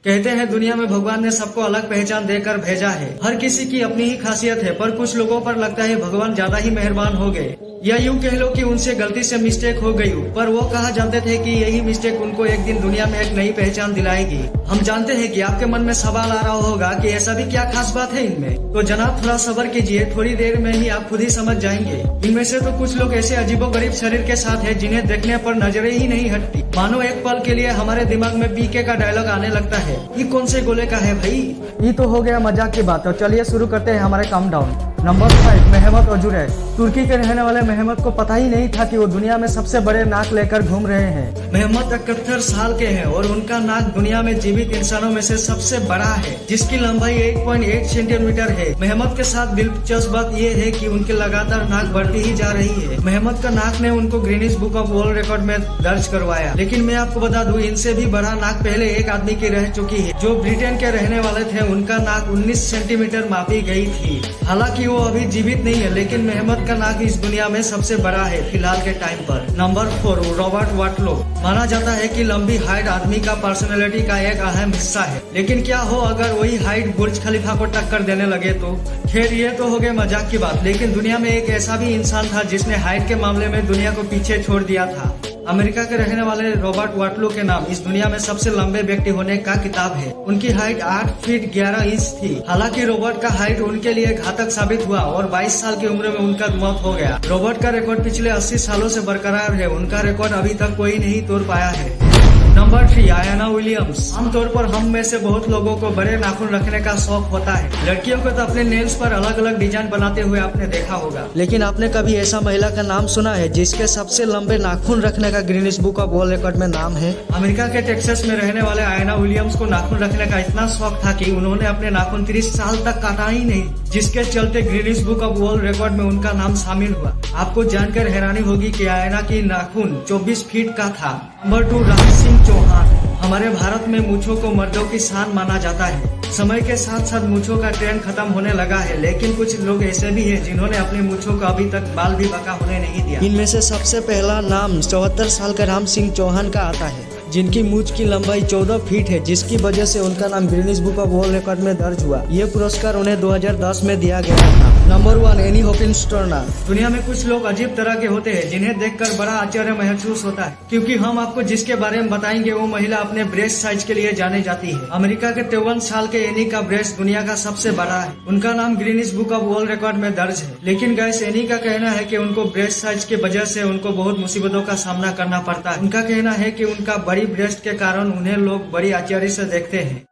कहते हैं दुनिया में भगवान ने सबको अलग पहचान देकर भेजा है। हर किसी की अपनी ही खासियत है, पर कुछ लोगों पर लगता है भगवान ज्यादा ही मेहरबान हो गए, या यूँ कह लो कि उनसे गलती से मिस्टेक हो गई, पर वो कहा जानते थे कि यही मिस्टेक उनको एक दिन दुनिया में एक नई पहचान दिलाएगी। हम जानते हैं कि आपके मन में सवाल आ रहा होगा कि ऐसा भी क्या खास बात है इनमें, तो जनाब थोड़ा सब्र कीजिए, थोड़ी देर में ही आप खुद ही समझ जाएंगे। इनमें से तो कुछ लोग ऐसे अजीबोगरीब शरीर के साथ है जिन्हें देखने पर नजरें ही नहीं हटती, मानो एक पल के लिए हमारे दिमाग में पीके का डायलॉग आने लगता है। ये कौन से गोले का है भाई? ये तो हो गया मजाक की बात, तो चलिए शुरू करते हैं हमारे काउंटडाउन। नंबर 5, मेहमत ओजुरे। तुर्की के रहने वाले मेहमत को पता ही नहीं था कि वो दुनिया में सबसे बड़े नाक लेकर घूम रहे हैं। मेहमत 71 साल के हैं और उनका नाक दुनिया में जीवित इंसानों में से सबसे बड़ा है, जिसकी लंबाई 8.8 सेंटीमीटर है। मेहमत के साथ दिलचस्प बात ये है कि उनकी लगातार नाक बढ़ती ही जा रही है। मेहमत का नाक ने उनको Guinness book of world record में दर्ज करवाया, लेकिन मैं आपको बता दूं इनसे भी बड़ा नाक पहले एक आदमी की रह चुकी है, जो ब्रिटेन के रहने वाले थे। उनका नाक 19 सेंटीमीटर मापी गई थी। हालांकि वो अभी जीवित नहीं है, लेकिन मेहमत का नाक इस दुनिया में सबसे बड़ा है फिलहाल के टाइम पर। Number 4, Robert Wadlow. माना जाता है कि लंबी हाइट आदमी का पर्सनैलिटी का एक अहम हिस्सा है, लेकिन क्या हो अगर वही हाइट बुर्ज खलीफा को टक्कर देने लगे तो? खैर ये तो हो गए मजाक की बात, लेकिन दुनिया में एक ऐसा भी इंसान था जिसने हाइट के मामले में दुनिया को पीछे छोड़ दिया था। अमेरिका के रहने वाले रॉबर्ट वाटलो के नाम इस दुनिया में सबसे लंबे व्यक्ति होने का किताब है। उनकी हाइट 8 फीट 11 इंच थी। हालांकि रॉबर्ट का हाइट उनके लिए घातक साबित हुआ और 22 साल की उम्र में उनका मौत हो गया। रॉबर्ट का रिकॉर्ड पिछले 80 सालों से बरकरार है। उनका रिकॉर्ड अभी तक कोई नहीं तोड़ पाया है। नंबर 3, आयना विलियम्स। आमतौर पर हम में से बहुत लोगों को बड़े नाखून रखने का शौक होता है। लड़कियों को तो अपने नेल्स पर अलग अलग डिजाइन बनाते हुए आपने देखा होगा, लेकिन आपने कभी ऐसा महिला का नाम सुना है जिसके सबसे लंबे नाखून रखने का Guinness book of world record में नाम है? अमेरिका के टेक्सास में रहने वाले आयना विलियम्स को नाखून रखने का इतना शौक था कि उन्होंने अपने नाखून 30 साल तक काटा ही नहीं, जिसके चलते Guinness book of world record में उनका नाम शामिल हुआ। आपको जानकर हैरानी होगी कि आयना की नाखून 24 फीट का था। नंबर 2, राज सिंह चौहान। हमारे भारत में मूंछों को मर्दों की शान माना जाता है। समय के साथ साथ मूंछों का ट्रेंड खत्म होने लगा है, लेकिन कुछ लोग ऐसे भी हैं जिन्होंने अपनी मूंछों को अभी तक बाल भी बका होने नहीं दिया। इनमें से सबसे पहला नाम 74 साल का राम सिंह चौहान का आता है, जिनकी मूंछ की लंबाई 14 फीट है, जिसकी वजह से उनका नाम Guinness book of world record में दर्ज हुआ। ये पुरस्कार उन्हें 2010 में दिया गया था। Number 1, any Hawkins Turner. दुनिया में कुछ लोग अजीब तरह के होते हैं जिन्हें देखकर बड़ा आश्चर्य महसूस होता है, क्योंकि हम आपको जिसके बारे में बताएंगे वो महिला अपने ब्रेस्ट साइज के लिए जानी जाती है। अमेरिका के 53 साल के एनी का ब्रेस्ट दुनिया का सबसे बड़ा है। उनका नाम Guinness book of world record में दर्ज है, लेकिन गाइस एनी का कहना है कि उनको ब्रेस्ट साइज की वजह से उनको बहुत मुसीबतों का सामना करना पड़ता है। उनका कहना है कि उनका बड़ी ब्रेस्ट के कारण उन्हें लोग बड़ी आश्चर्य से देखते हैं।